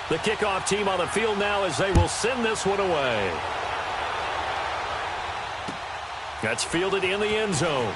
The kickoff team on the field now as they will send this one away. That's fielded in the end zone.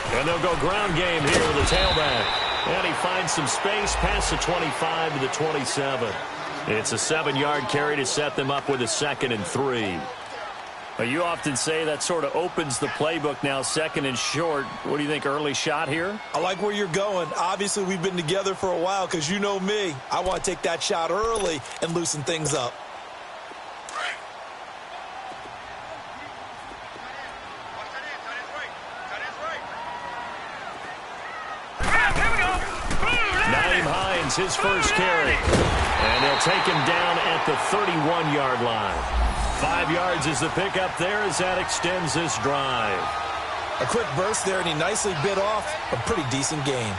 And they'll go ground game here with the tailback. And he finds some space past the 25 to the 27. It's a 7-yard carry to set them up with a 2nd and 3. Well, you often say that sort of opens the playbook now, 2nd and short. What do you think, early shot here? I like where you're going. Obviously, we've been together for a while because you know me. I want to take that shot early and loosen things up. His first carry. And they'll take him down at the 31-yard line. 5 yards is the pickup there as that extends this drive. A quick burst there, and he nicely bit off a pretty decent gain.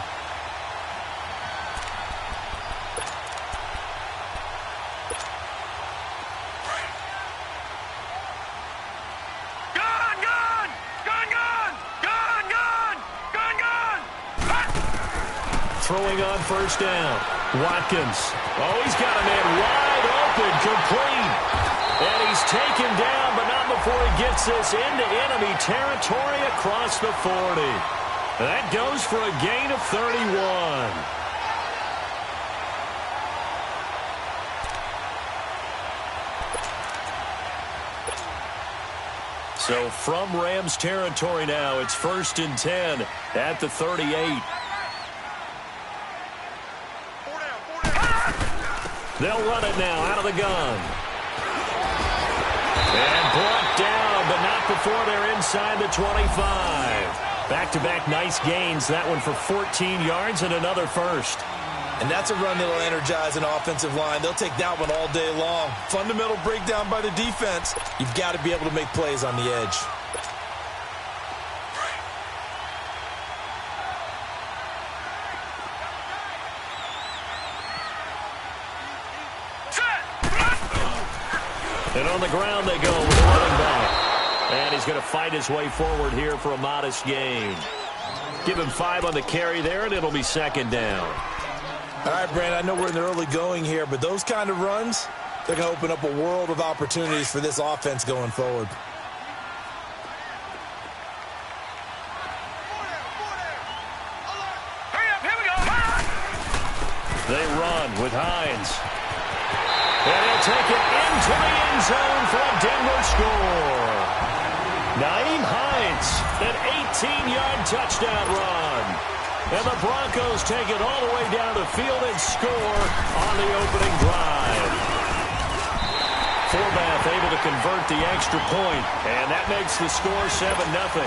Throwing on first down. Watkins. Oh, he's got a man wide open, complete. And he's taken down, but not before he gets this into enemy territory across the 40. That goes for a gain of 31. So from Rams territory now, it's 1st and 10 at the 38. They'll run it now out of the gun. And brought down, but not before they're inside the 25. Back-to-back nice gains. That one for 14 yards and another first. And that's a run that'll energize an offensive line. They'll take that one all day long. Fundamental breakdown by the defense. You've got to be able to make plays on the edge. And on the ground they go with the running back. And he's going to fight his way forward here for a modest gain. Give him 5 on the carry there, and it'll be 2nd down. All right, Brand, I know we're in the early going here, but those kind of runs, they're going to open up a world of opportunities for this offense going forward. They run with Hines. And he'll take it into the end zone for a Denver score. Nyheim Hines, an 18-yard touchdown run. And the Broncos take it all the way down the field and score on the opening drive. Forbath able to convert the extra point, and that makes the score 7-0.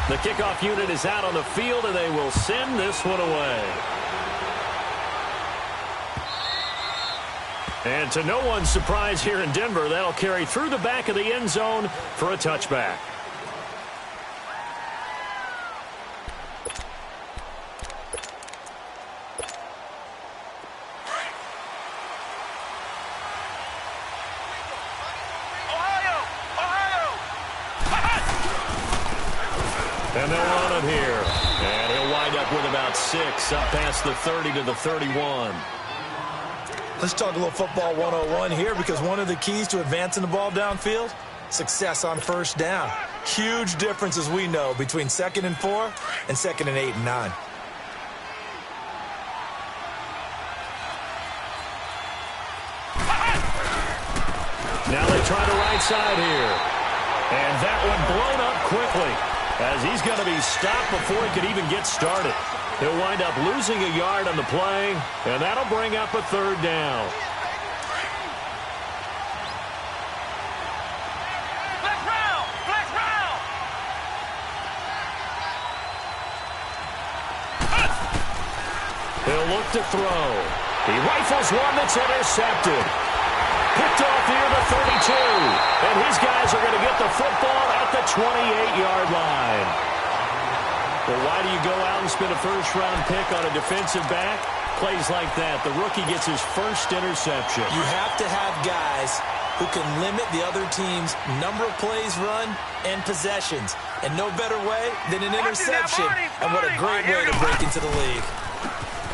The kickoff unit is out on the field, and they will send this one away. And to no one's surprise here in Denver, that'll carry through the back of the end zone for a touchback. And they'll run it here. And he'll wind up with about 6, up past the 30 to the 31. Let's talk a little football 101 here, because one of the keys to advancing the ball downfield, success on first down. Huge difference, as we know, between 2nd and 4 and 2nd and 8 and 9. Now they try the right side here. And that one blown up quickly, as he's going to be stopped before he could even get started. He'll wind up losing a yard on the play, and that'll bring up a 3rd down. He'll look to throw. He rifles one that's intercepted. Picked off near the 32. And his guys are going to get the football at the 28-yard line. Well, why do you go out and spend a first-round pick on a defensive back? Plays like that. The rookie gets his first interception. You have to have guys who can limit the other team's number of plays run and possessions. And no better way than an interception. And what a great way to break into the league.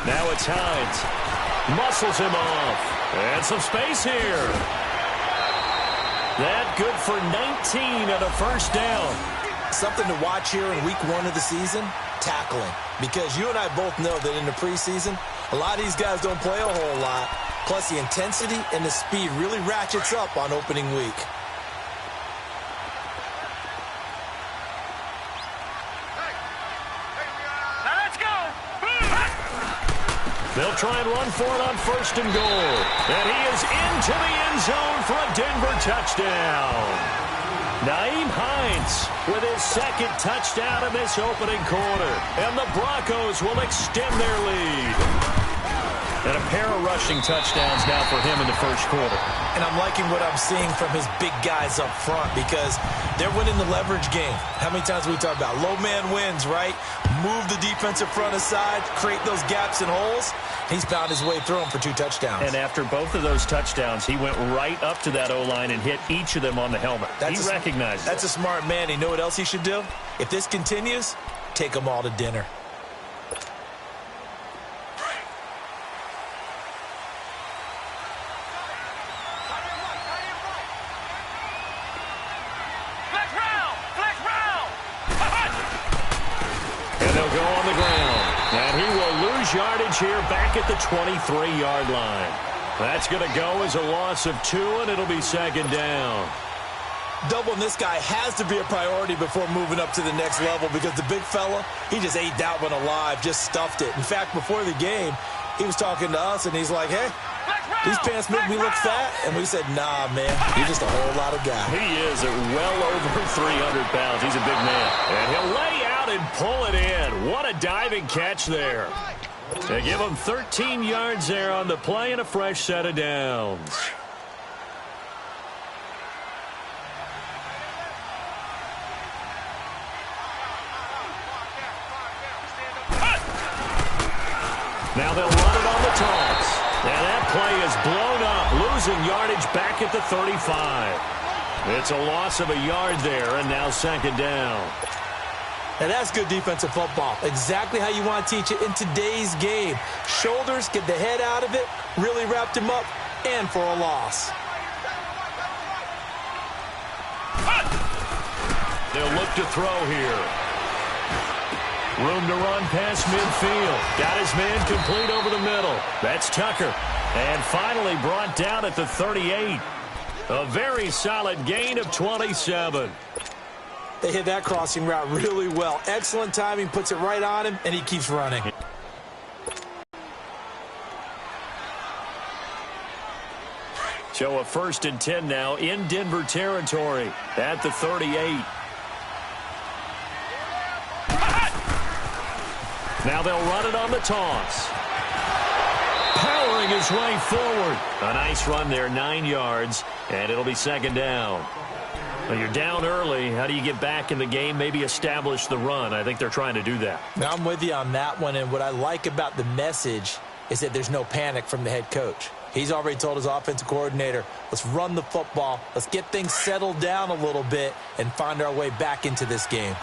Now it's Hines. Muscles him off. And some space here. That good for 19 and a first down. Something to watch here in week 1 of the season, tackling. Because you and I both know that in the preseason, a lot of these guys don't play a whole lot. Plus, the intensity and the speed really ratchets up on opening week. They'll try and run for it on first and goal. And he is into the end zone for a Denver touchdown. Nyheim Hines with his second touchdown in this opening quarter. And the Broncos will extend their lead. And a pair of rushing touchdowns now for him in the first quarter. And I'm liking what I'm seeing from his big guys up front because they're winning the leverage game. How many times we talk about low man wins, right? Move the defensive front aside, create those gaps and holes. He's found his way through them for 2 touchdowns. And after both of those touchdowns, he went right up to that O-line and hit each of them on the helmet. He recognizes That's a smart man. You know what else he should do? If this continues, take them all to dinner. Yardage here back at the 23-yard line. That's going to go as a loss of 2, and it'll be second down. Doubling this guy has to be a priority before moving up to the next level because the big fella, he just ate that one alive, just stuffed it. In fact, before the game, he was talking to us, and he's like, hey, these pants make me look fat. And we said, nah, man, you're just a whole lot of guy. He is at well over 300 pounds. He's a big man. And he'll lay out and pull it in. What a diving catch there. They give him 13 yards there on the play and a fresh set of downs. Now they'll run it on the toss. And that play is blown up, losing yardage back at the 35. It's a loss of a yard there, and now second down. Now that's good defensive football. Exactly how you want to teach it in today's game. Shoulders, get the head out of it, really wrapped him up, and for a loss. They'll look to throw here. Room to run past midfield. Got his man complete over the middle. That's Tucker. And finally brought down at the 38. A very solid gain of 27. They hit that crossing route really well. Excellent timing, puts it right on him, and he keeps running. So a 1st and 10 now in Denver territory at the 38. Now they'll run it on the toss. Powering his way forward. A nice run there, 9 yards, and it'll be second down. Well, you're down early. How do you get back in the game, maybe establish the run? I think they're trying to do that. Now, I'm with you on that one, and what I like about the message is that there's no panic from the head coach. He's already told his offensive coordinator, let's run the football, let's get things settled down a little bit and find our way back into this game.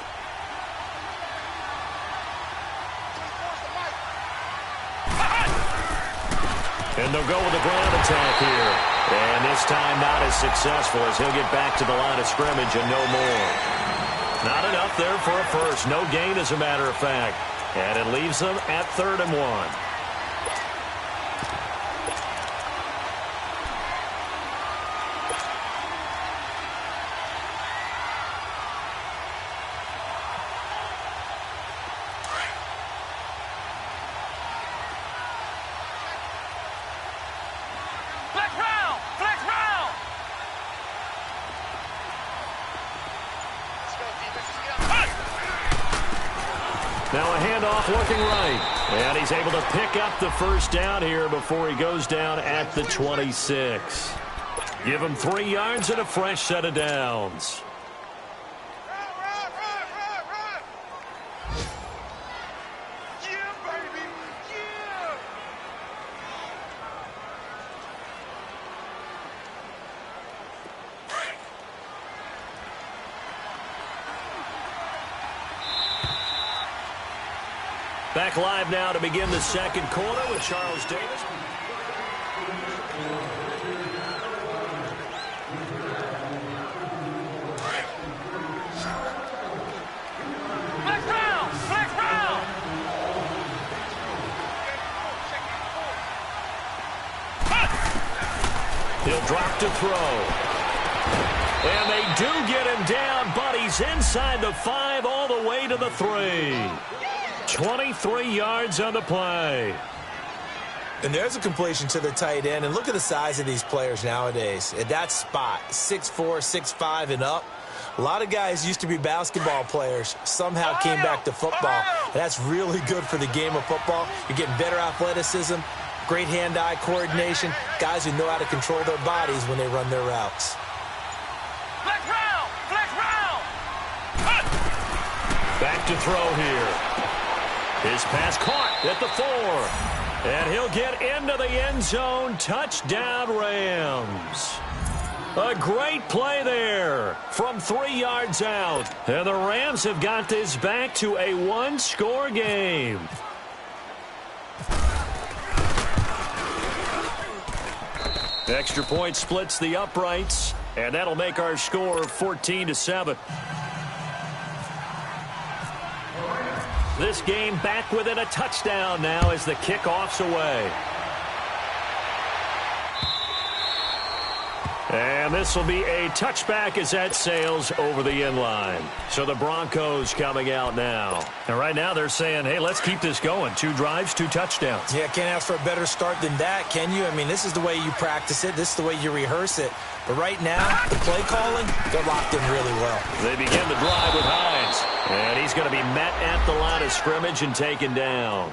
And they'll go with a ground attack here. And this time not as successful as he'll get back to the line of scrimmage and no more. Not enough there for a first. No gain, as a matter of fact. And it leaves them at 3rd and 1. Now a handoff looking right. And he's able to pick up the first down here before he goes down at the 26. Give him 3 yards and a fresh set of downs. Back live now to begin the second quarter with Charles Davis. Flex round! Flex round! He'll drop to throw. And they do get him down, but he's inside the 5 all the way to the 3. 23 yards on the play. And there's a completion to the tight end. And look at the size of these players nowadays. At that spot, 6'4", 6'5", and up. A lot of guys used to be basketball players, somehow came back to football. And that's really good for the game of football. You're getting better athleticism, great hand-eye coordination, guys who know how to control their bodies when they run their routes. Flex round! Flex round! Back to throw here. His pass caught at the 4. And he'll get into the end zone. Touchdown, Rams. A great play there from 3 yards out. And the Rams have got this back to a 1-score game. Extra point splits the uprights. And that'll make our score 14-7. This game back within a touchdown now as the kickoff's away. And this will be a touchback as that sails over the end line. So the Broncos coming out now. And right now they're saying, hey, let's keep this going. 2 drives, 2 touchdowns. Yeah, can't ask for a better start than that, can you? I mean, this is the way you practice it. This is the way you rehearse it. But right now, the play calling, they're locked in really well. They begin the drive with Hines. And he's going to be met at the line of scrimmage and taken down.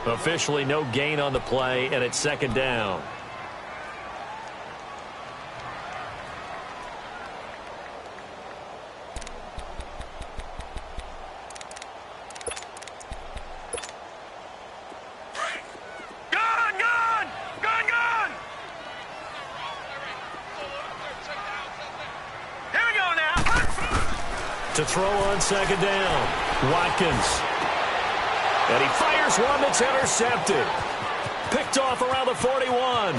Officially no gain on the play, and it's second down. To throw on second down, Watkins. And he fires one that's intercepted. Picked off around the 41.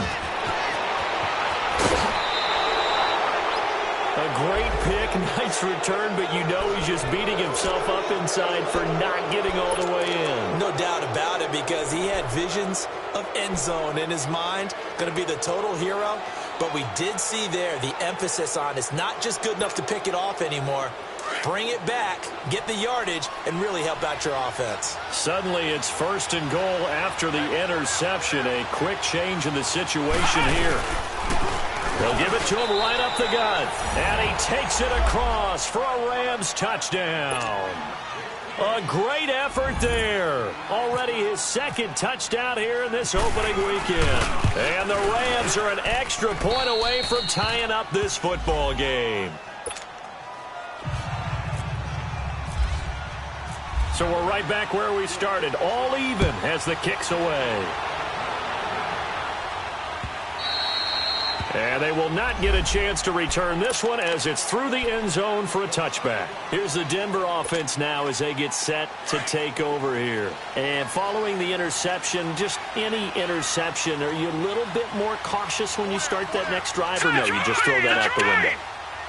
A great pick, nice return, but you know he's just beating himself up inside for not getting all the way in. No doubt about it, because he had visions of end zone in his mind. Going to be the total hero. But we did see there the emphasis on it's not just good enough to pick it off anymore. Bring it back, get the yardage, and really help out your offense. Suddenly it's 1st and goal after the interception. A quick change in the situation here. They'll give it to him right up the gut. And he takes it across for a Rams touchdown. A great effort there. Already his 2nd touchdown here in this opening weekend. And the Rams are an extra point away from tying up this football game. So we're right back where we started, all even as the kick's away. And they will not get a chance to return this one as it's through the end zone for a touchback. Here's the Denver offense now as they get set to take over here. And following the interception, just any interception, are you a little bit more cautious when you start that next drive, or no, you just throw that out the window?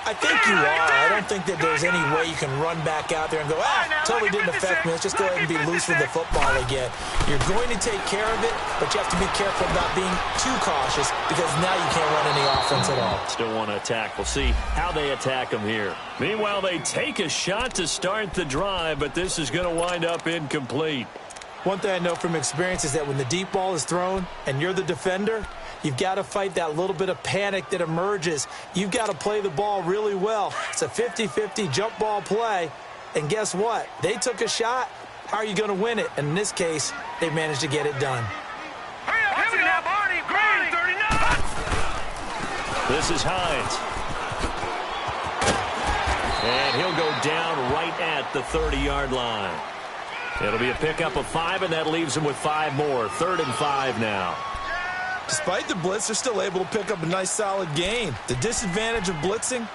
I think you are. I don't think that there's any way you can run back out there and go, totally didn't affect me. Let's just go ahead and be loose with the football again. You're going to take care of it, but you have to be careful about being too cautious because now you can't run any offense at all. Still want to attack. We'll see how they attack them here. Meanwhile, they take a shot to start the drive, but this is going to wind up incomplete. One thing I know from experience is that when the deep ball is thrown and you're the defender, you've got to fight that little bit of panic that emerges. You've got to play the ball really well. It's a 50-50 jump ball play. And guess what? They took a shot. How are you going to win it? And in this case, they've managed to get it done. Hurry up, here we go, Barney. Green 39. This is Hines. And he'll go down right at the 30-yard line. It'll be a pickup of 5, and that leaves him with 5 more. 3rd and 5 now. Despite the blitz, they're still able to pick up a nice, solid gain. The disadvantage of blitzing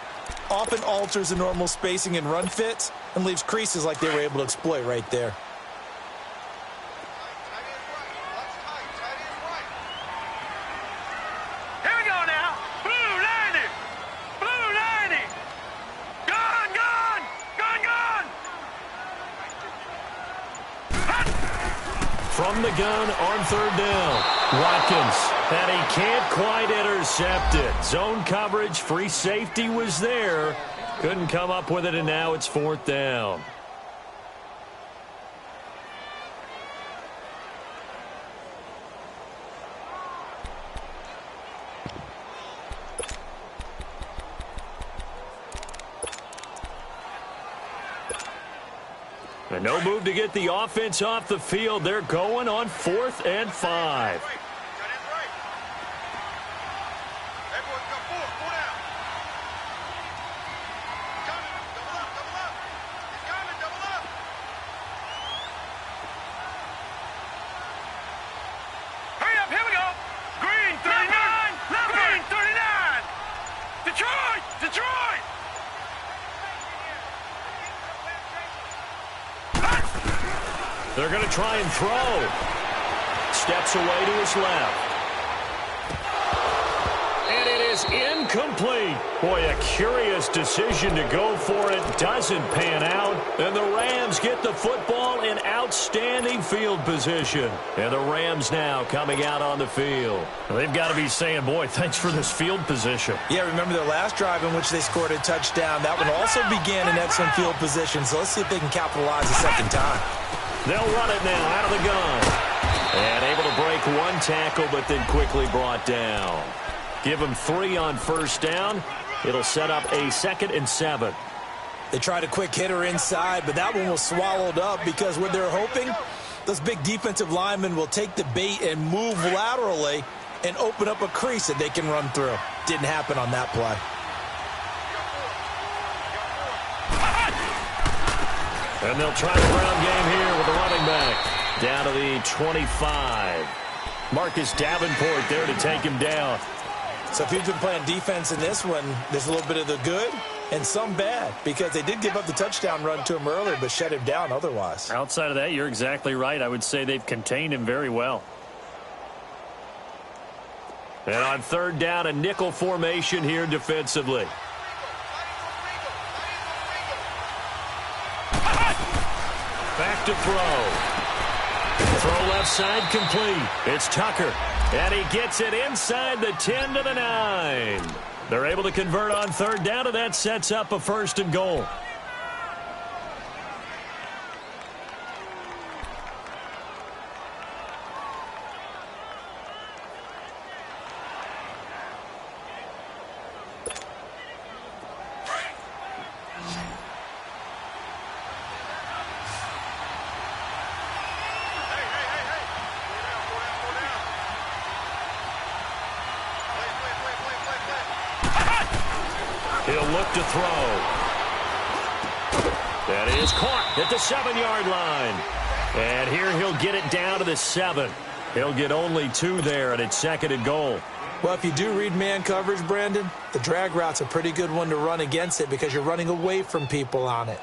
often alters the normal spacing and run fits and leaves creases like they were able to exploit right there. Here we go now. Blue 90. Blue 90. Gone, gone. Gone, gone. From the gun on 3rd down. Watkins, and he can't quite intercept it. Zone coverage, free safety was there. Couldn't come up with it, and now it's 4th down. And no move to get the offense off the field. They're going on 4th and 5. Hurry up, here we go. Green 39. Green 39. Detroit. Detroit. They're going to try and throw. Steps away to his left. And it is incomplete. Boy, a curious decision to go for it. Doesn't pan out. And the Rams get the football in outstanding field position. And the Rams now coming out on the field. They've got to be saying, boy, thanks for this field position. Yeah, remember their last drive in which they scored a touchdown. That one also began in excellent field position, so let's see if they can capitalize a second time. They'll run it now out of the gun. And able to break one tackle, but then quickly brought down. Give them 3 on 1st down. It'll set up a 2nd and 7. They tried a quick hitter inside, but that one was swallowed up because what they're hoping, those big defensive linemen will take the bait and move laterally and open up a crease that they can run through. Didn't happen on that play. And they'll try the ground game here with the running back. Down to the 25. Marcus Davenport there to take him down. So if you've been playing defense in this one, there's a little bit of the good and some bad because they did give up the touchdown run to him earlier but shut him down otherwise. Outside of that, you're exactly right. I would say they've contained him very well. And on 3rd down, a nickel formation here defensively. Back to throw. Throw left side complete. It's Tucker. And he gets it inside the 10 to the 9. They're able to convert on 3rd down, and that sets up a 1st and goal. He'll look to throw. That is caught at the 7-yard line. And here he'll get it down to the 7. He'll get only 2 there, and it's 2nd and goal. Well, if you do read man coverage, Brandon, the drag route's a pretty good one to run against it because you're running away from people on it.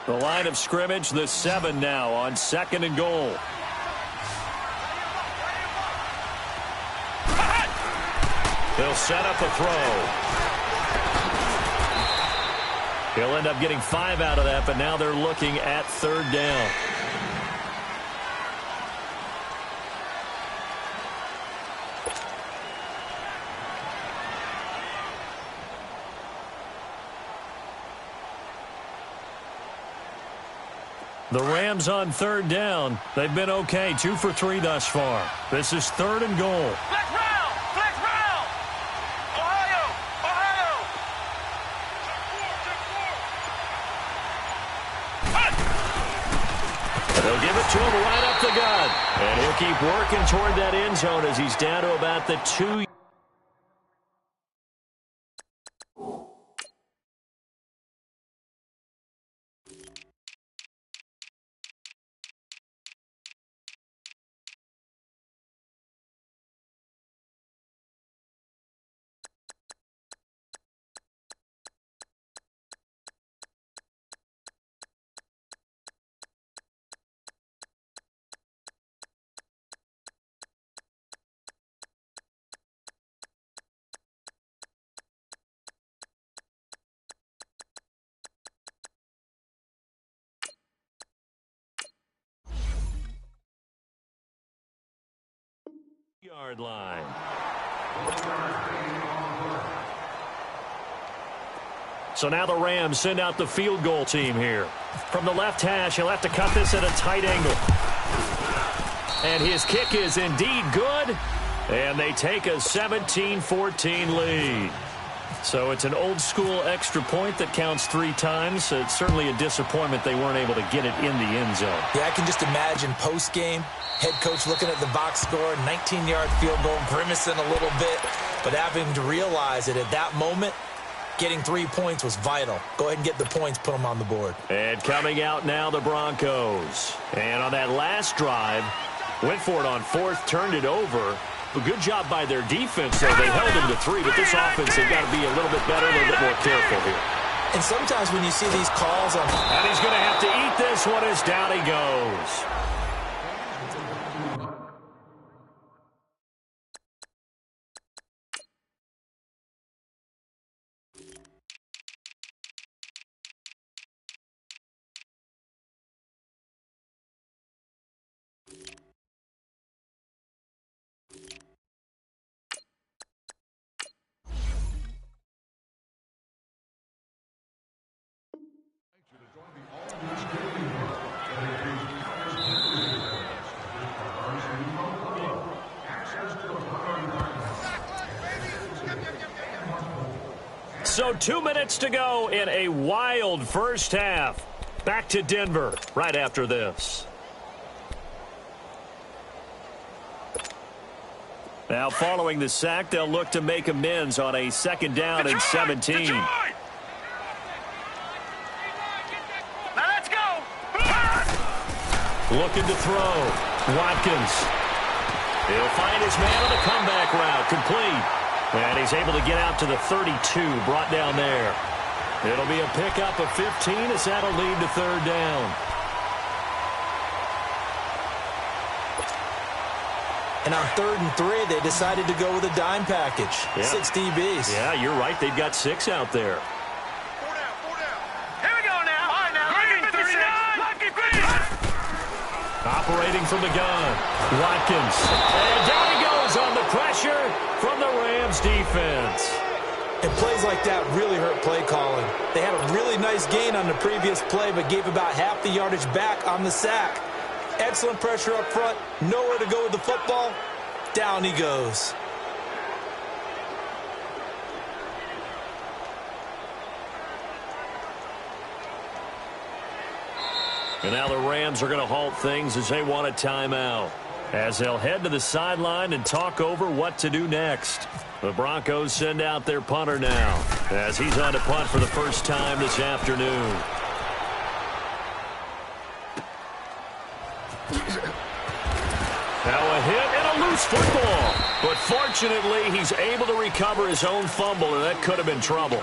The line of scrimmage, the 7 now on 2nd and goal. They'll set up a throw. He'll end up getting 5 out of that, but now they're looking at 3rd down. The Rams on 3rd down. They've been okay, 2 for 3 thus far. This is 3rd and goal. Flex round! Flex round! Ohio! Ohio! They'll give it to him right up the gut. And he'll keep working toward that end zone as he's down to about the 2. Yard line. So now the Rams send out the field goal team here. From the left hash, he'll have to cut this at a tight angle. And his kick is indeed good. And they take a 17-14 lead. So it's an old-school extra point that counts 3 times. So it's certainly a disappointment they weren't able to get it in the end zone. Yeah, I can just imagine post-game, head coach looking at the box score, 19-yard field goal, grimacing a little bit, but having to realize that at that moment, getting 3 points was vital. Go ahead and get the points, put them on the board. And coming out now, the Broncos. And on that last drive, went for it on 4th, turned it over. A good job by their defense, though. They held them to 3, but this offense, they've got to be a little bit better, a little bit more careful here. And sometimes when you see these calls on... And he's going to have to eat this one as down he goes. So 2 minutes to go in a wild first half. Back to Denver right after this. Now following the sack, they'll look to make amends on a 2nd down and 17. Now let's go. Looking to throw. Watkins. He'll find his man on the comeback route. Complete. And he's able to get out to the 32, brought down there. It'll be a pickup of 15 as that'll lead to 3rd down. And on 3rd and 3, they decided to go with a dime package. Yeah. 6 DBs. Yeah, you're right. They've got 6 out there. 4 down, 4 down. Here we go now. All right, now. Green 59. Operating from the gun. Watkins. And down he goes on the pressure from the Rams defense. And plays like that really hurt play calling. They had a really nice gain on the previous play, but gave about half the yardage back on the sack. Excellent pressure up front. Nowhere to go with the football. Down he goes. And now the Rams are going to halt things as they want a timeout, as they'll head to the sideline and talk over what to do next. The Broncos send out their punter now, as he's on to punt for the first time this afternoon. Now a hit and a loose football. But fortunately, he's able to recover his own fumble, and that could have been trouble.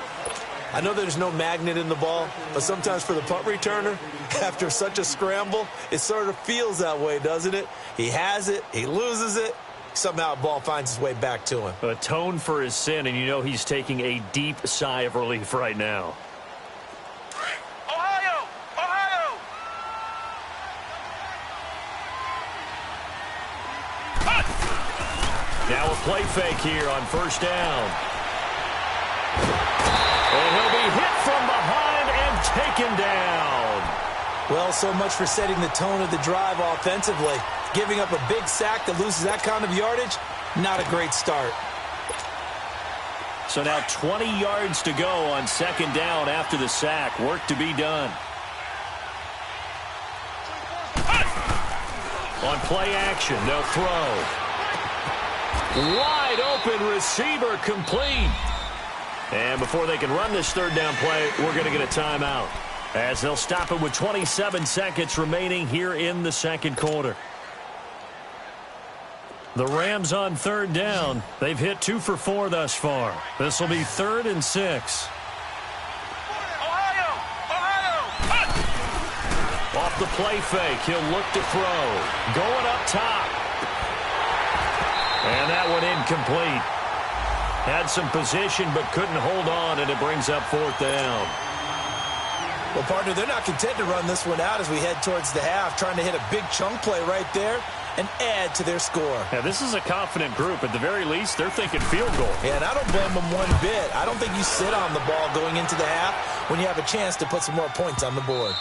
I know there's no magnet in the ball, but sometimes for the punt returner, after such a scramble, it sort of feels that way, doesn't it? He has it, he loses it, somehow the ball finds its way back to him. Atone for his sin, and you know he's taking a deep sigh of relief right now. Ohio! Ohio! Now a play fake here on 1st down. And he'll be hit from behind and taken down. Well, so much for setting the tone of the drive offensively. Giving up a big sack that loses that kind of yardage, not a great start. So now 20 yards to go on 2nd down after the sack. Work to be done. On play action, they'll throw. Wide open receiver complete. And before they can run this third down play, we're going to get a timeout, as they'll stop it with 27 seconds remaining here in the second quarter. The Rams on third down. They've hit 2 for 4 thus far. This will be 3rd and 6. Ohio! Off the play fake, he'll look to throw. Going up top. And that one incomplete. Had some position but couldn't hold on, and it brings up 4th down. Well, partner, they're not content to run this one out as we head towards the half, trying to hit a big chunk play right there and add to their score. Yeah, this is a confident group. At the very least, they're thinking field goal. Yeah, and I don't blame them one bit. I don't think you sit on the ball going into the half when you have a chance to put some more points on the board.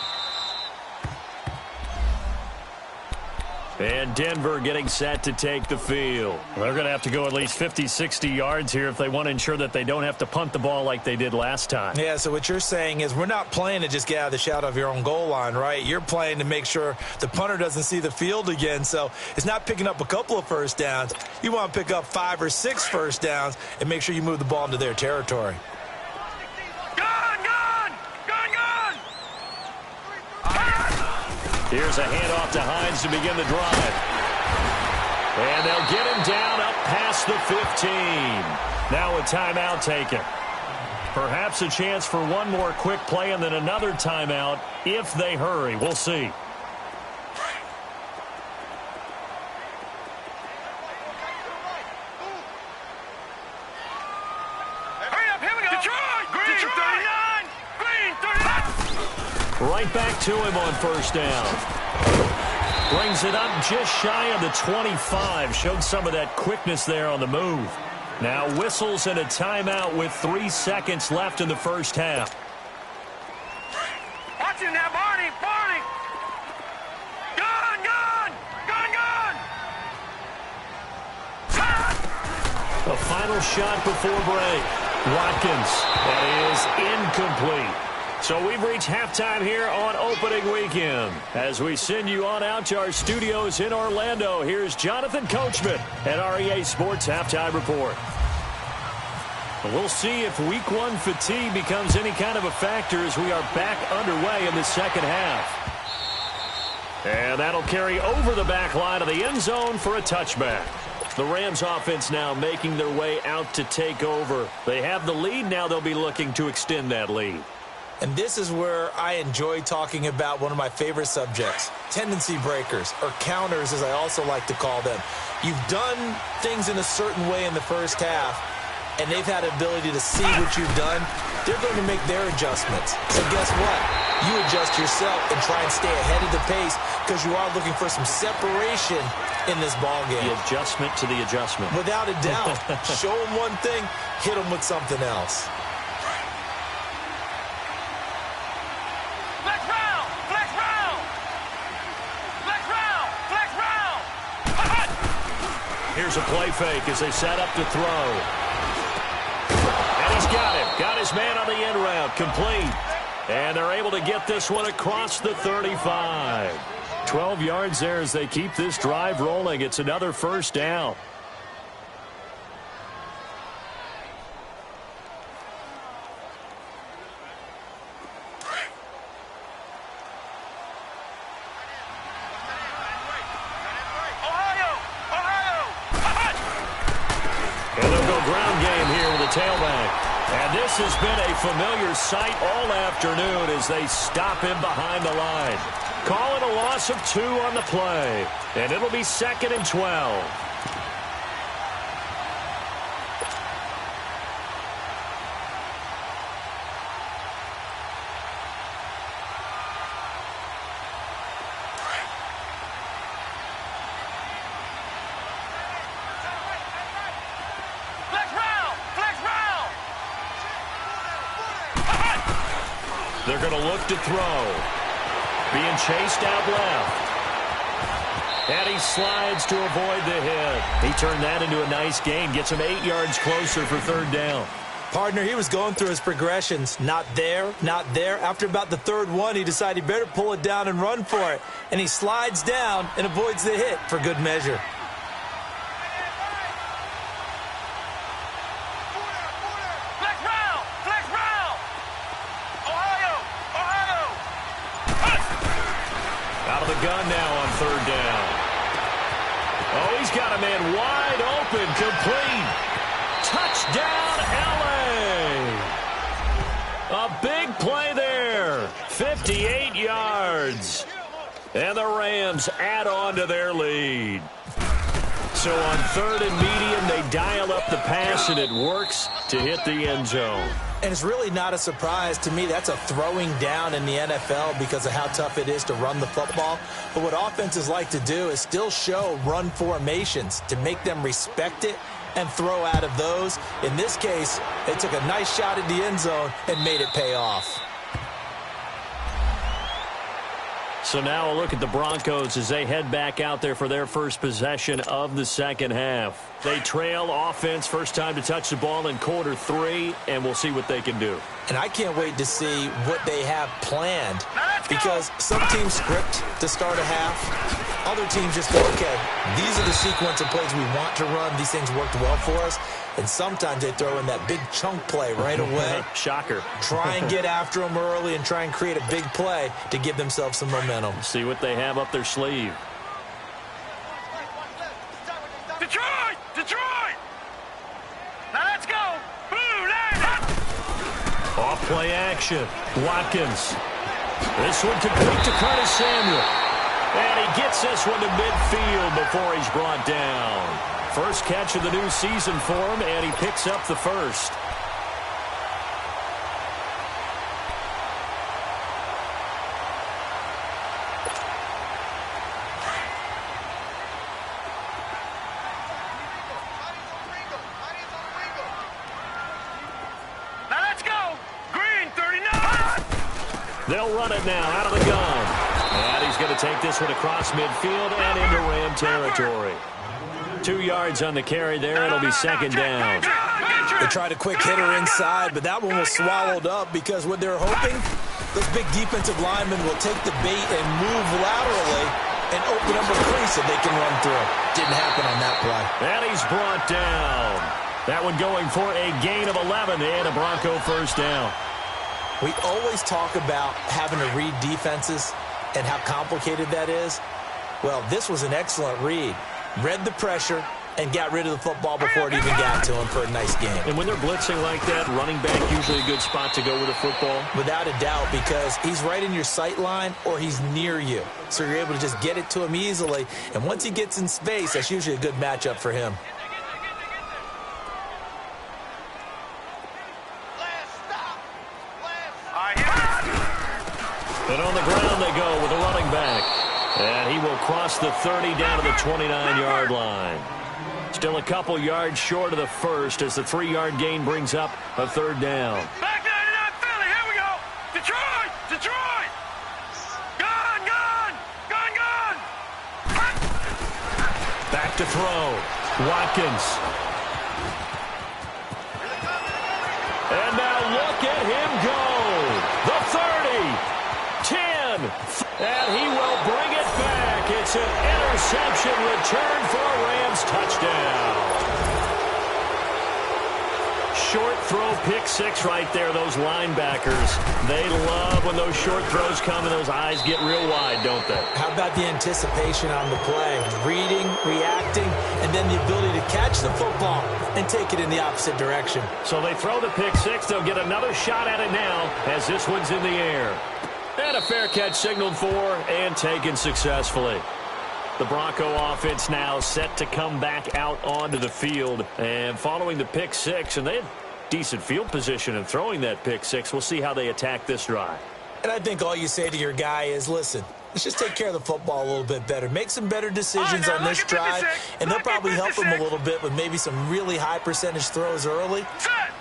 And Denver getting set to take the field. They're going to have to go at least 50, 60 yards here if they want to ensure that they don't have to punt the ball like they did last time. Yeah, so what you're saying is we're not playing to just get out of the shadow of your own goal line, right? You're playing to make sure the punter doesn't see the field again. So it's not picking up a couple of first downs. You want to pick up 5 or 6 first downs and make sure you move the ball into their territory. Here's a handoff to Hines to begin the drive. And they'll get him down up past the 15. Now a timeout taken. Perhaps a chance for one more quick play and then another timeout if they hurry. We'll see. Hurry up, here we go. Detroit! Green 39! Green 39! Right back to him on first down. Brings it up just shy of the 25. Showed some of that quickness there on the move. Now whistles and a timeout with 3 seconds left in the first half. Watch him now, Barney! Barney! Gun! Gun! Gun! Gun! The final shot before break. Watkins. That is incomplete. So we've reached halftime here on opening weekend. As we send you on out to our studios in Orlando, here's Jonathan Coachman at REA Sports Halftime Report. We'll see if Week 1 fatigue becomes any kind of a factor as we are back underway in the second half. And that'll carry over the back line of the end zone for a touchback. The Rams offense now making their way out to take over. They have the lead. Now they'll be looking to extend that lead. And this is where I enjoy talking about one of my favorite subjects, tendency breakers, or counters as I also like to call them. You've done things in a certain way in the first half, and they've had the ability to see what you've done. They're going to make their adjustments. So guess what? You adjust yourself and try and stay ahead of the pace because you are looking for some separation in this ballgame. The adjustment to the adjustment. Without a doubt. Show them one thing, hit them with something else. Here's a play fake as they set up to throw. And he's got him. Got his man on the end route. Complete. And they're able to get this one across the 35. 12 yards there as they keep this drive rolling. It's another first down. Tailback. And this has been a familiar sight all afternoon as they stop him behind the line. Call it a loss of 2 on the play. And it'll be 2nd and 12. They're going to look to throw. Being chased out left. And he slides to avoid the hit. He turned that into a nice gain. Gets him 8 yards closer for third down. Partner, he was going through his progressions. Not there, not there. After about the third one, he decided he better pull it down and run for it. And he slides down and avoids the hit for good measure. Out of the gun now on third down. Oh, he's got a man wide open, complete. Touchdown, L.A. A big play there. 58 yards. And the Rams add on to their lead. So on third and medium, they dial up the pass, and it works to hit the end zone. And it's really not a surprise to me. That's a throwing down in the NFL because of how tough it is to run the football. But what offenses like to do is still show run formations to make them respect it and throw out of those. In this case, they took a nice shot at the end zone and made it pay off. So now a look at the Broncos as they head back out there for their first possession of the second half. They trail offense, first time to touch the ball in quarter 3, and we'll see what they can do. And I can't wait to see what they have planned because some teams script to start a half. Other teams just go, okay, these are the sequence of plays we want to run. These things worked well for us. And sometimes they throw in that big chunk play right away. Shocker. Try and get after them early and try and create a big play to give themselves some momentum. See what they have up their sleeve. Detroit! Detroit! Now let's go! Blue line! Off play action. Watkins. This one complete to Curtis Samuel. And he gets this one to midfield before he's brought down. First catch of the new season for him, and he picks up the first. Now let's go! Green 39! They'll run it now out of the gun. And he's going to take this one across midfield and into Ram territory. 2 yards on the carry there. It'll be second down. They tried a quick hitter inside, but that one was swallowed up because what they're hoping, those big defensive linemen will take the bait and move laterally and open up a crease that they can run through. Didn't happen on that play. And he's brought down. That one going for a gain of 11 and a Bronco first down. We always talk about having to read defenses and how complicated that is. Well, this was an excellent read. Read the pressure and got rid of the football before it even got to him for a nice game. And when they're blitzing like that, running back usually a good spot to go with a football? Without a doubt, because he's right in your sight line or he's near you. So you're able to just get it to him easily. And once he gets in space, that's usually a good matchup for him. And on the ground they go with a running back. And he will cross the 30 down to the 29-yard line. Still a couple yards short of the first as the 3-yard gain brings up a third down. Back 99 Philly, here we go! Detroit! Detroit! Gun, gun! Gun, gun! Back to throw. Watkins. And now look at him go. The 30, 10, and he will bring it back. It's an interception return for a Rams touchdown. Short throw, pick six right there. Those linebackers, they love when those short throws come and those eyes get real wide, don't they? How about the anticipation on the play? Reading, reacting, and then the ability to catch the football and take it in the opposite direction. So they throw the pick six. They'll get another shot at it now as this one's in the air. And a fair catch signaled for and taken successfully. The Bronco offense now set to come back out onto the field. And following the pick six, and they had decent field position in throwing that pick six. We'll see how they attack this drive. And I think all you say to your guy is, listen, let's just take care of the football a little bit better. Make some better decisions on this drive, and they'll probably help him a little bit with maybe some really high percentage throws early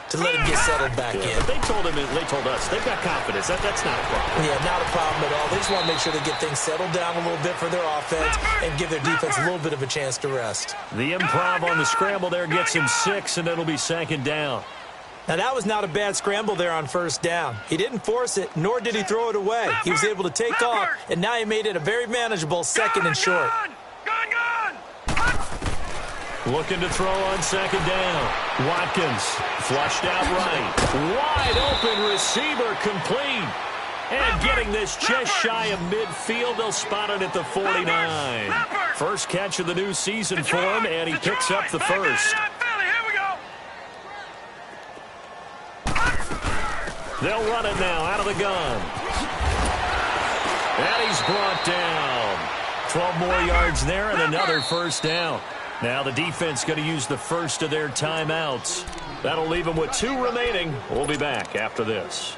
to let him get settled back in. But they told us, they've got confidence. That's not a problem. Yeah, not a problem at all. They just want to make sure they get things settled down a little bit for their offense and give their defense a little bit of a chance to rest. The improv on the scramble there gets him 6, and it'll be second down. Now, that was not a bad scramble there on first down. He didn't force it, nor did he throw it away. He was able to take off, and now he made it a very manageable second and short. Looking to throw on second down. Watkins flushed out right. Wide open receiver complete. And getting this just shy of midfield, they'll spot it at the 49. First catch of the new season for him, and he picks up the first. They'll run it now out of the gun. And he's brought down. 12 more yards there and another first down. Now the defense going to use the first of their timeouts. That'll leave them with 2 remaining. We'll be back after this.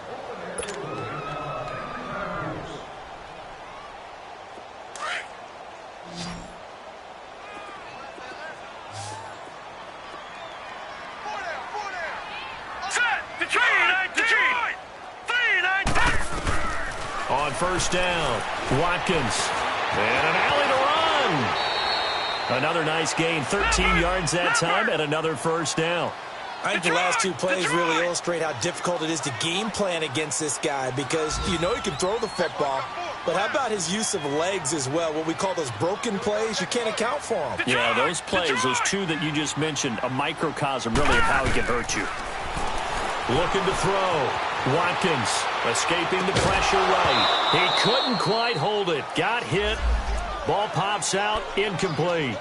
On first down, Watkins. And an alley to run. Another nice gain, 13 yards that time, and another first down. I think the last 2 plays really illustrate how difficult it is to game plan against this guy because you know he can throw the football, but how about his use of legs as well, what we call those broken plays? You can't account for them. Yeah, those plays, those 2 that you just mentioned, a microcosm really of how he can hurt you. Looking to throw. Watkins escaping the pressure right. He couldn't quite hold it. Got hit. Ball pops out. Incomplete.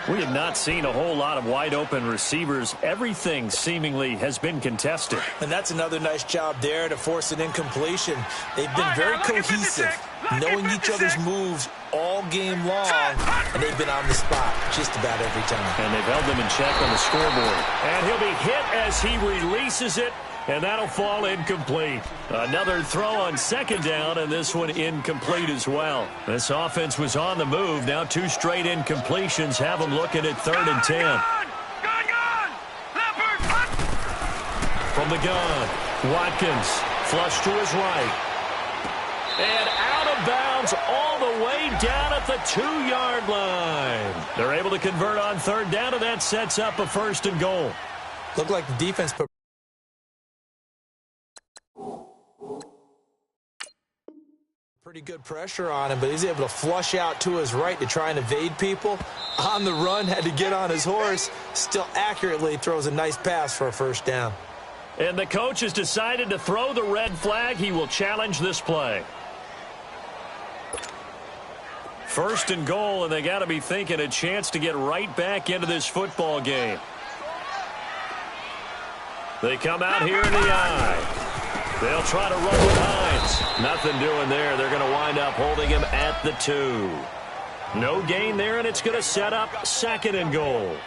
We have not seen a whole lot of wide-open receivers. Everything seemingly has been contested. And that's another nice job there to force an incompletion. They've been very cohesive, knowing each other's moves all game long, and they've been on the spot just about every time. And they've held them in check on the scoreboard. And he'll be hit as he releases it, and that'll fall incomplete. Another throw on second down, and this one incomplete as well. This offense was on the move. Now 2 straight incompletions have them looking at 3rd and 10. From the gun, Watkins flush to his right. And out of bounds all the way down at the 2-yard line. They're able to convert on 3rd down, and that sets up a 1st and goal. Looked like the defense put pretty good pressure on him, but he's able to flush out to his right to try and evade people. On the run, had to get on his horse. Still accurately throws a nice pass for a 1st down. And the coach has decided to throw the red flag. He will challenge this play. 1st and goal, and they got to be thinking a chance to get right back into this football game. They come out here in the eye. They'll try to run with Hines. Nothing doing there. They're going to wind up holding him at the 2. No gain there, and it's going to set up 2nd and goal.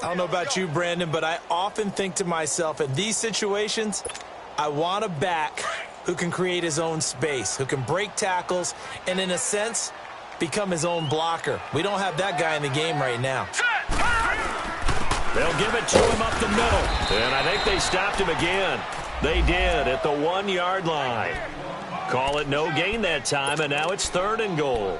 I don't know about you, Brandon, but I often think to myself, in these situations, I want a back who can create his own space, who can break tackles, and in a sense, become his own blocker. We don't have that guy in the game right now. They'll give it to him up the middle. And I think they stopped him again. They did at the 1-yard line. Call it no gain that time, and now it's 3rd and goal.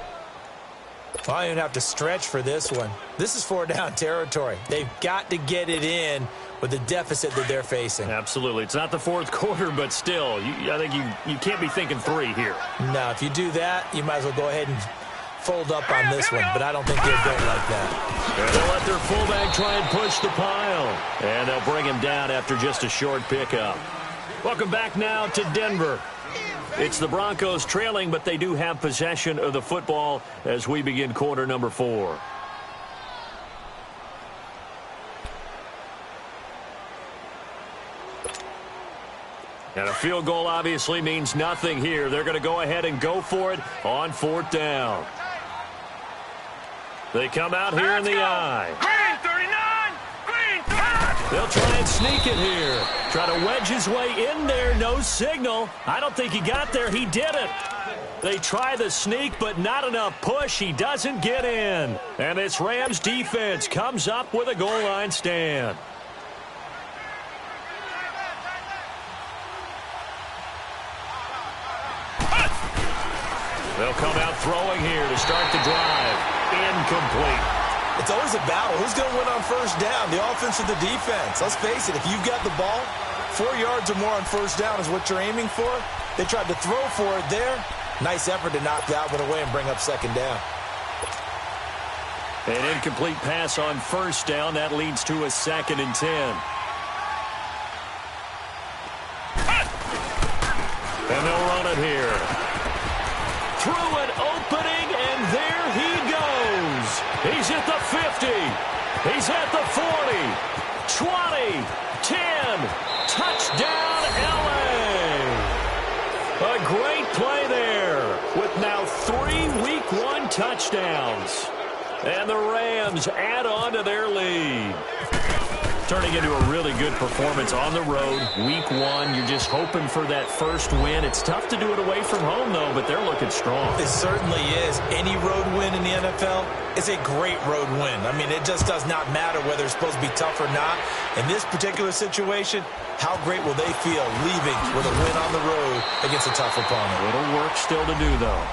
Well, I don't even have to stretch for this one. This is 4-down territory. They've got to get it in with the deficit that they're facing. Absolutely. It's not the 4th quarter, but still, I think you can't be thinking 3 here. No, if you do that, you might as well go ahead and fold up on this one, but I don't think they'll go like that. And they'll let their fullback try and push the pile. And they'll bring him down after just a short pickup. Welcome back now to Denver. It's the Broncos trailing, but they do have possession of the football as we begin quarter number 4. And a field goal obviously means nothing here. They're going to go ahead and go for it on 4th down. They come out here in the eye. Green 39! Green 39! They'll try and sneak it here. Try to wedge his way in there. No signal. I don't think he got there. He didn't. They try the sneak, but not enough push. He doesn't get in. And this Rams defense comes up with a goal line stand. They'll come out throwing here to start the drive. Incomplete. It's always a battle. Who's going to win on 1st down, the offense or the defense? Let's face it, if you've got the ball, 4 yards or more on 1st down is what you're aiming for. They tried to throw for it there. Nice effort to knock that one away and bring up 2nd down. An incomplete pass on 1st down. That leads to a 2nd and 10. And they'll run it here. Through an opening, and there he goes. He's at the 50. He's at the 40. 20. 10. Touchdown, L.A. A great play there with now 3 Week 1 touchdowns. And the Rams add on to their lead. Turning into a really good performance on the road. Week 1, you're just hoping for that first win. It's tough to do it away from home, though, but they're looking strong. It certainly is. Any road win in the NFL is a great road win. I mean, it just does not matter whether it's supposed to be tough or not. In this particular situation, how great will they feel leaving with a win on the road against a tough opponent? Little work still to do, though.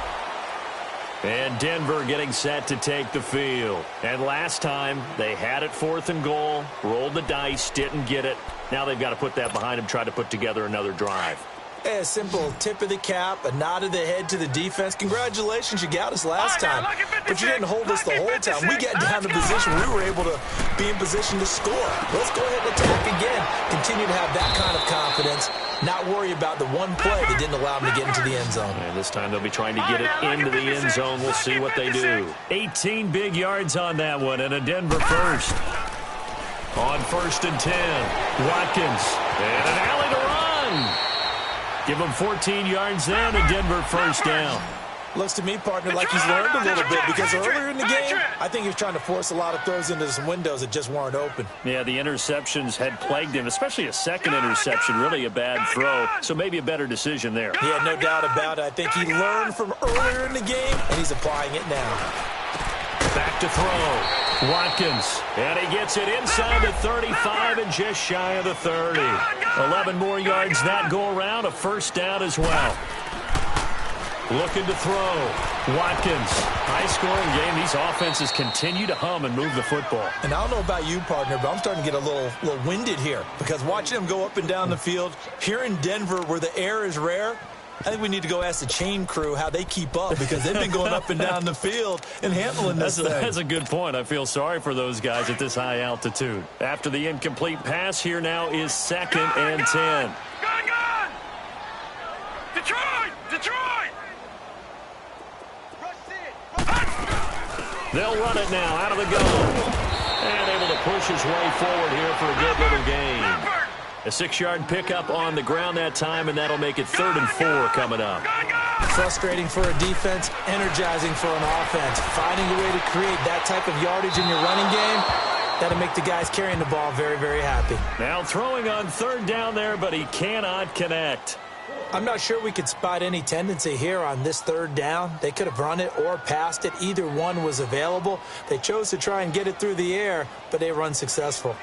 And Denver getting set to take the field. And last time, they had it 4th and goal, rolled the dice, didn't get it. Now they've got to put that behind them, try to put together another drive. A simple tip of the cap, a nod of the head to the defense. Congratulations, you got us last time. But you didn't hold us the whole time. We got down to position. We were able to be in position to score. Let's go ahead and attack again. Continue to have that kind of confidence. Not worry about the one play that didn't allow them to get into the end zone. And this time they'll be trying to get it into the end zone. We'll see what they do. 18 big yards on that one, and a Denver first. On 1st and 10, Watkins. And an alley to run. Give him 14 yards then, a Denver 1st down. Looks to me, partner, like he's learned a little bit because earlier in the game, I think he was trying to force a lot of throws into some windows that just weren't open. Yeah, the interceptions had plagued him, especially a 2nd interception, really a bad throw, so maybe a better decision there. Yeah, no doubt about it. I think he learned from earlier in the game, and he's applying it now. Back to throw. Watkins. And he gets it inside the 35 and just shy of the 30. 11 more yards that go around. A 1st down as well. Looking to throw. Watkins. High-scoring game. These offenses continue to hum and move the football. And I don't know about you, partner, but I'm starting to get a little winded here because watching them go up and down the field, here in Denver where the air is rare, I think we need to go ask the chain crew how they keep up because they've been going up and down the field and handling this thing. That's a good point. I feel sorry for those guys at this high altitude. After the incomplete pass, here now is 2nd and 10. Gun! Detroit! Detroit! They'll run it now out of the gun. And able to push his way forward here for a good little gain. A 6-yard pickup on the ground that time, and that'll make it 3rd and 4 coming up. Frustrating for a defense, energizing for an offense. Finding a way to create that type of yardage in your running game, that'll make the guys carrying the ball very, very happy. Now throwing on 3rd down there, but he cannot connect. I'm not sure we could spot any tendency here on this 3rd down. They could have run it or passed it. Either one was available. They chose to try and get it through the air, but they run successful.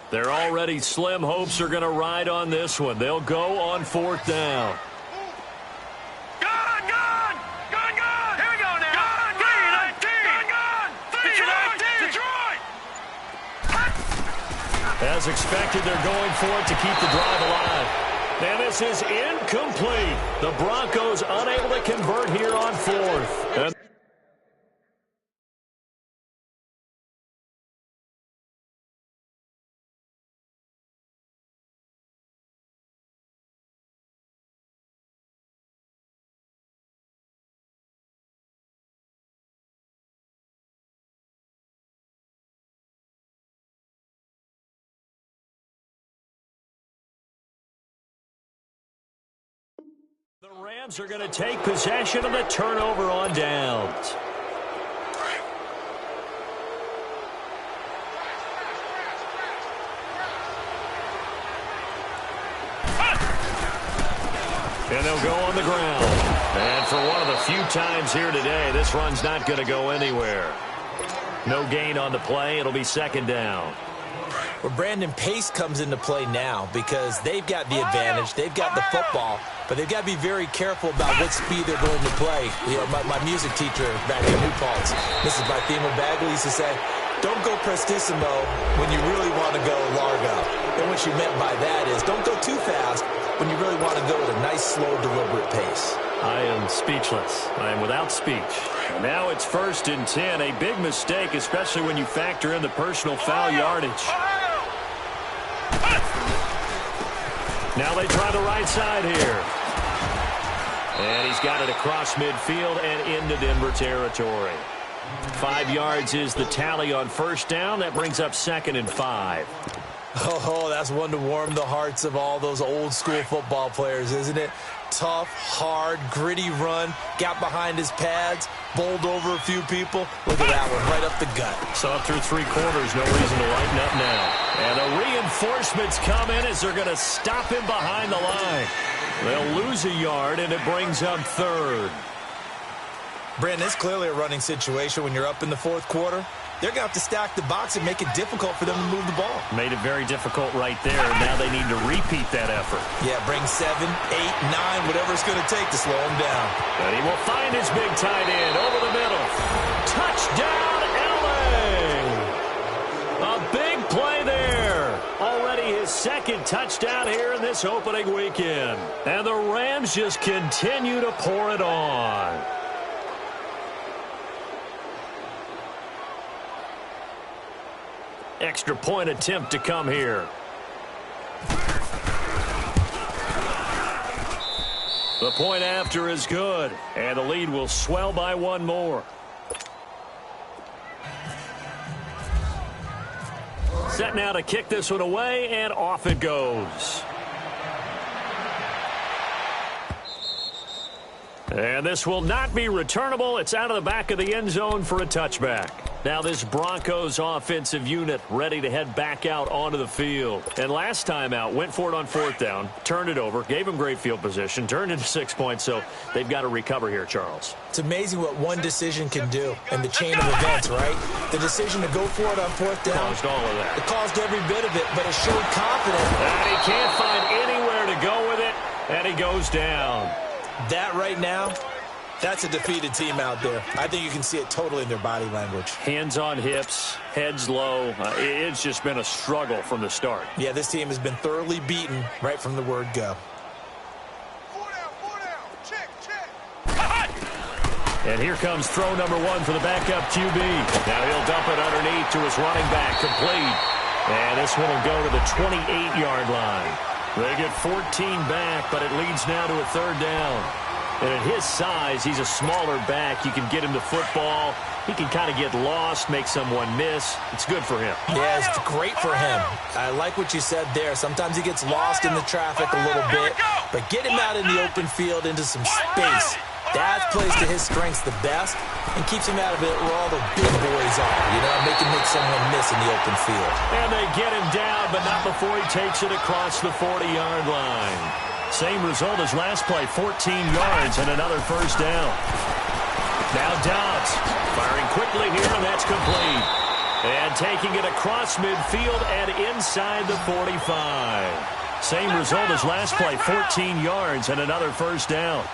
They're already slim hopes are going to ride on this one. They'll go on 4th down. Gun! Here we go now. Gun! 319! Detroit! As expected, they're going for it to keep the drive alive. And this is incomplete. The Broncos unable to convert here on 4th. And The Rams are going to take possession of the turnover on downs. And they'll go on the ground. And for one of the few times here today, this run's not going to go anywhere. No gain on the play. It'll be second down. Well, Brandon, pace comes into play now because they've got the advantage. They've got the football, but they've got to be very careful about what speed they're going to play. You know, my music teacher back in New Paltz, Mrs. Barthema Bagley, used to say, don't go prestissimo when you really want to go largo. And what she meant by that is don't go too fast when you really want to go at a nice, slow, deliberate pace. I am speechless. I am without speech. Now it's 1st and 10. A big mistake, especially when you factor in the personal foul yardage. Now they try the right side here. And he's got it across midfield and into Denver territory. 5 yards is the tally on first down. That brings up 2nd and 5. Oh, that's one to warm the hearts of all those old school football players, isn't it? Tough, hard, gritty run, got behind his pads, bowled over a few people. Look at that one, right up the gut. Saw through 3 quarters, no reason to lighten up now. And the reinforcements come in as they're going to stop him behind the line. They'll lose a yard, and it brings up 3rd. Brandon, it's clearly a running situation when you're up in the 4th quarter. They're going to have to stack the box and make it difficult for them to move the ball. Made it very difficult right there. Now they need to repeat that effort. Yeah, bring 7, 8, 9, whatever it's going to take to slow him down. And he will find his big tight end over the middle. Touchdown, LA! A big play there. Already his 2nd touchdown here in this opening weekend. And the Rams just continue to pour it on. Extra point attempt to come here. The point after is good, and the lead will swell by 1 more. Set now to kick this one away, and off it goes. And this will not be returnable. It's out of the back of the end zone for a touchback. Now this Broncos offensive unit ready to head back out onto the field. And last time out, went for it on 4th down, turned it over, gave them great field position, turned into 6 points, so they've got to recover here, Charles. It's amazing what one decision can do in the chain of events, right? The decision to go for it on 4th down. Caused all of that. It caused every bit of it, but it showed confidence. And he can't find anywhere to go with it, and he goes down. That right now, that's a defeated team out there. I think you can see it totally in their body language. Hands on hips, heads low. It's just been a struggle from the start. Yeah, this team has been thoroughly beaten right from the word go. 4 down. Check. And here comes throw number 1 for the backup QB. Now he'll dump it underneath to his running back, complete. And this one will go to the 28-yard line. They get 14 back, but it leads now to a 3rd down. And at his size, he's a smaller back. You can get him the football. He can kind of get lost, make someone miss. It's good for him. Yeah, it's great for him. I like what you said there. Sometimes he gets lost in the traffic a little bit, but get him out in the open field into some space. That plays to his strengths the best and keeps him out of it where all the big boys are, you know, make someone miss in the open field. And they get him down, but not before he takes it across the 40-yard line. Same result as last play, 14 yards and another 1st down. Now Dobbs firing quickly here, and that's complete. And taking it across midfield and inside the 45. Same result as last play, 14 yards and another 1st down.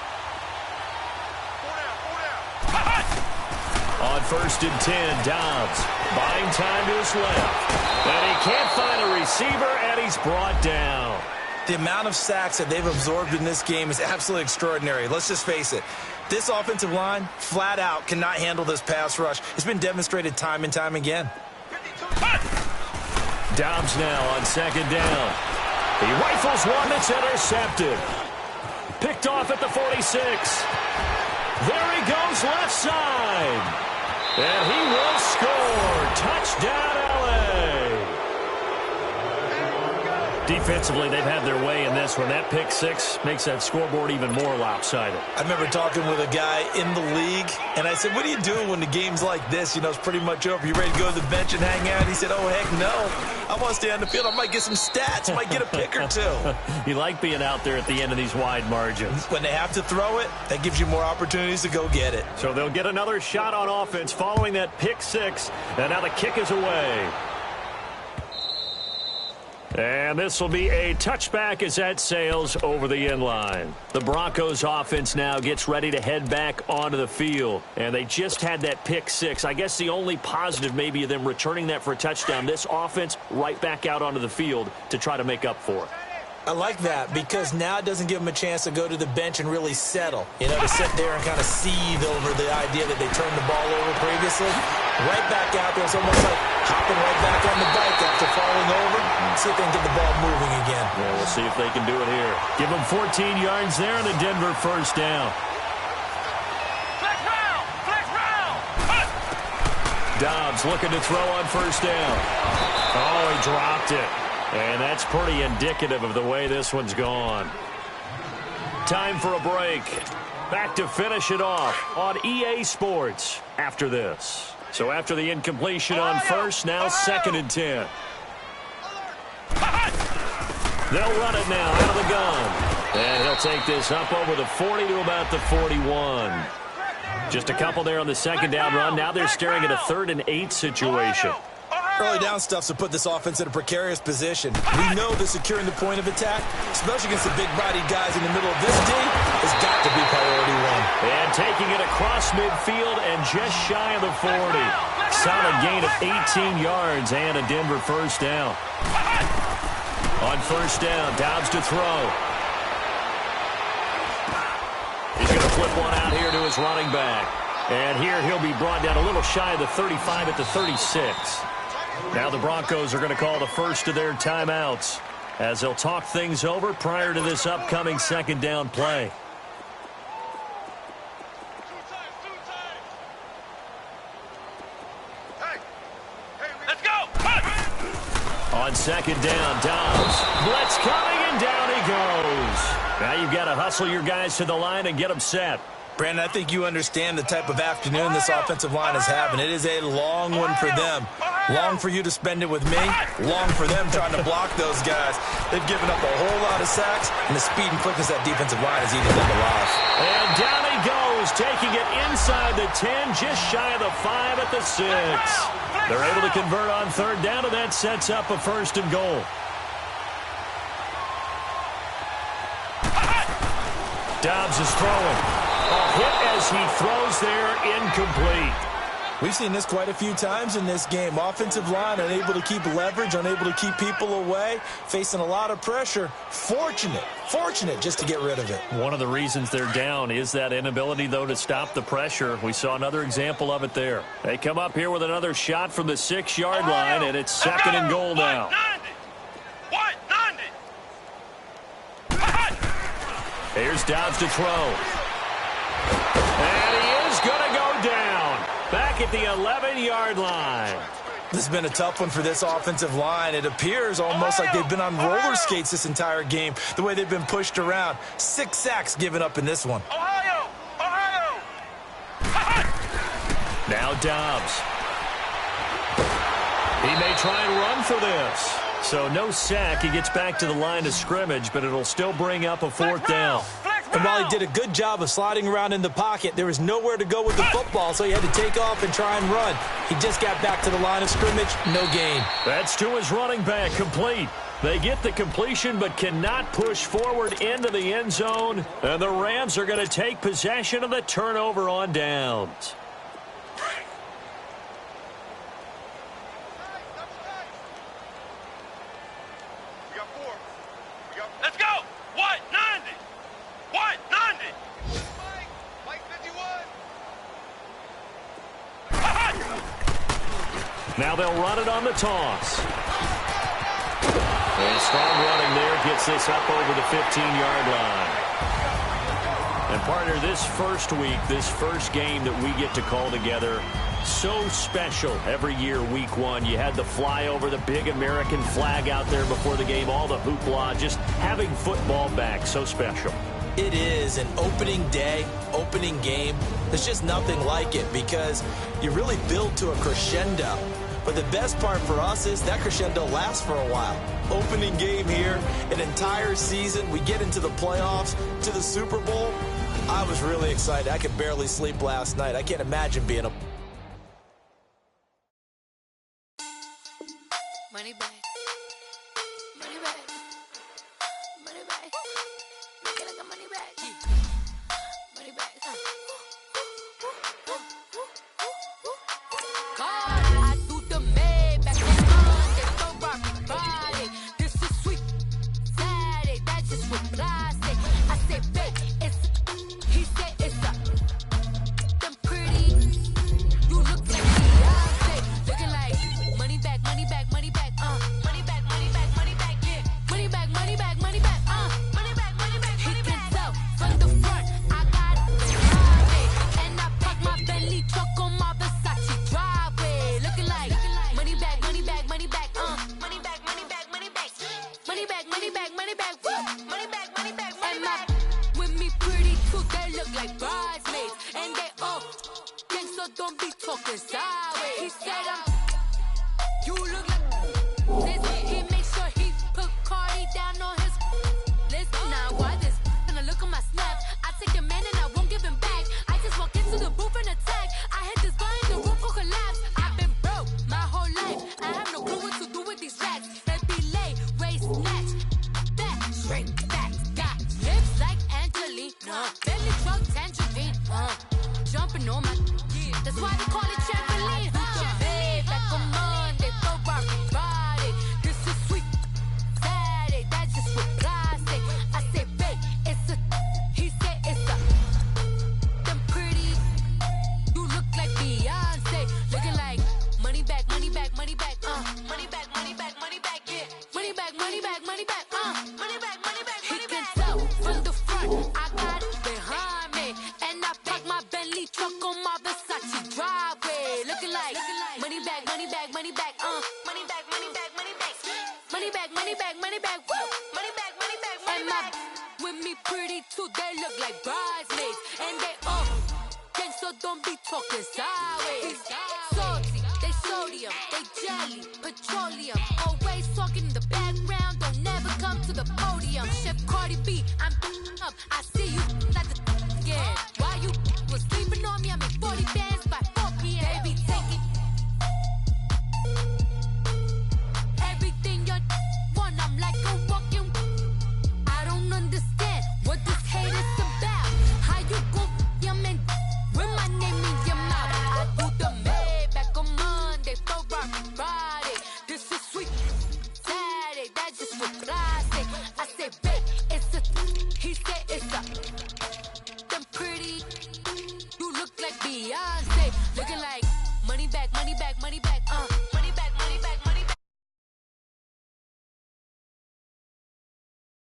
On 1st and 10, Dobbs buying time to his left. And he can't find a receiver, and he's brought down. The amount of sacks that they've absorbed in this game is absolutely extraordinary. Let's just face it. This offensive line, flat out, cannot handle this pass rush. It's been demonstrated time and time again. Dobbs now on 2nd down. He rifles one that's intercepted. Picked off at the 46. There he goes left side. And he will score. Touchdown, LA. Defensively, they've had their way in this one. That pick six makes that scoreboard even more lopsided. I remember talking with a guy in the league, and I said, what do you do when the game's like this? You know, it's pretty much over. You ready to go to the bench and hang out? He said, oh, heck no. I want to stay on the field. I might get some stats. I might get a pick or two. You like being out there at the end of these wide margins. When they have to throw it, that gives you more opportunities to go get it. So they'll get another shot on offense following that pick six, and now the kick is away. And this will be a touchback as that sails over the end line. The Broncos offense now gets ready to head back onto the field. And they just had that pick six. I guess the only positive maybe of them returning that for a touchdown. This offense right back out onto the field to try to make up for it. I like that because now it doesn't give them a chance to go to the bench and really settle. You know, to sit there and kind of seethe over the idea that they turned the ball over previously. Right back out there. It's almost like hopping right back on the bike after falling over. See if they can get the ball moving again. Yeah, we'll see if they can do it here. Give them 14 yards there and a Denver first down. Flex round! Flex round! Dobbs looking to throw on first down. Oh, he dropped it. And that's pretty indicative of the way this one's gone. Time for a break. Back to finish it off on EA Sports after this. So after the incompletion on first, now 2nd and 10. They'll run it now out of the gun. And he'll take this up over the 40 to about the 41. Just a couple there on the 2nd down run. Now they're staring at a 3rd and 8 situation. Early down stuff's to put this offense in a precarious position. We know that securing the point of attack, especially against the big-bodied guys in the middle of this team, has got to be priority one. And taking it across midfield and just shy of the 40. Solid gain of 18 yards and a Denver first down. On first down, Dobbs to throw. He's going to flip one out here to his running back. And here he'll be brought down a little shy of the 35 at the 36. Now the Broncos are going to call the first of their timeouts as they'll talk things over prior to this upcoming 2nd down play. Let's go! On 2nd down, Dobbs. Blitz coming, and down he goes. Now you've got to hustle your guys to the line and get them set. Brandon, I think you understand the type of afternoon this offensive line is having. It is a long one for them. Long for you to spend it with me. Long for them trying to block those guys. They've given up a whole lot of sacks, and the speed and quickness of that defensive line is eating them alive. And down he goes, taking it inside the 10, just shy of the 5 at the 6. They're able to convert on 3rd down, and that sets up a 1st and goal. Dobbs is throwing. A hit as he throws there, incomplete. We've seen this quite a few times in this game. Offensive line unable to keep leverage, unable to keep people away, facing a lot of pressure. Fortunate just to get rid of it. One of the reasons they're down is that inability, though, to stop the pressure. We saw another example of it there. They come up here with another shot from the 6-yard line, and it's 2nd and goal now. Here's Dobbs to throw. And he is going to go down. Back at the 11-yard line. This has been a tough one for this offensive line. It appears almost like they've been on roller skates this entire game, the way they've been pushed around. 6 sacks given up in this one. Now Dobbs. He may try and run for this. So no sack. He gets back to the line of scrimmage, but it'll still bring up a 4th down. And while he did a good job of sliding around in the pocket, there was nowhere to go with the football, so he had to take off and try and run. He just got back to the line of scrimmage, no gain. That's to his running back, complete. They get the completion but cannot push forward into the end zone. And the Rams are going to take possession of the turnover on downs. Let's go! What? 90! What? 90! Mike 51! Now they'll run it on the toss. And strong running there gets this up over the 15-yard line. And partner, this first week, this first game that we get to call together, so special every year, week one. You had the flyover, the big American flag out there before the game, all the hoopla, just having football back, so special. It is an opening day, opening game. There's just nothing like it because you really build to a crescendo. But the best part for us is that crescendo lasts for a while. Opening game here, an entire season. We get into the playoffs, to the Super Bowl. I was really excited. I could barely sleep last night. I can't imagine being a... Money back. Money back. Money back. Make it like a money back. Money back. God, I do the Maybach on Monday, Friday. This is sweet Saturday. That's just what plastic. I say, babe, it's. He said it's a. Them pretty. You look like Beyonce. Looking like money back, money back, money back. Money back, money back, money back. Yeah. Money back, money back, money back. Money back, money back, money back. He can tell from the front. I got it behind me, and I park my Bentley truck on my Versace driveway. Looking like money back, money back, money back. Money back, money back, money back. Money back, money back, money back. Woo. Money back, money back, money back. With me pretty too, they look like bridesmaids, and they all gang, so don't be talking sideways. He said you look like this. He make sure he put Cardi down on his list. Now why this? Gonna look at my snap. I take the man and I won't give him back. I just walk into the booth and attack. I hit this guy in the roof will collapse. I've been broke my whole life. I have no clue what to do with these rats. That be lay, waist snatch, back, straight back. Got lips like Angelina, belly truck tangerine. Jumping on my, that's why they call it trampoline. Back on Monday, Friday. This is sweet Saturday. That's just what plastic. I say, babe, it's a. He said it's a. Them pretty. You look like Beyonce. Looking like money back, money back, money back. Money back, money back, money back. Yeah. Money back, money back, money back. Money back, money back, money back. He can tell from the front. I got it behind me, and I park my Bentley truck on my Versace driveway. Looking like money back, money back, money back. Money back, money back, money back. Money back, money back, money back. Woo. Money back, money back, money back. With me pretty too, they look like bridesmaids, and they all gang, so don't be talking sideways. Salty, they sodium, they jelly, petroleum. Always talking in the background, don't never come to the podium. Chef Cardi B, I'm up. I see you like the again. Why you was sleeping on me? I make 40 bands by 4 p.m. Baby, take it. Everything you want, I'm like a walking. I don't understand what this hate is about. How you go your man with my name in your mouth? I do the Maybach on Monday, Friday. This is sweet Saturday. That's just what plastic. I say, babe, it's a. He said it's a. Them pretty. You look like Beyonce. Looking like money back, money back, money back.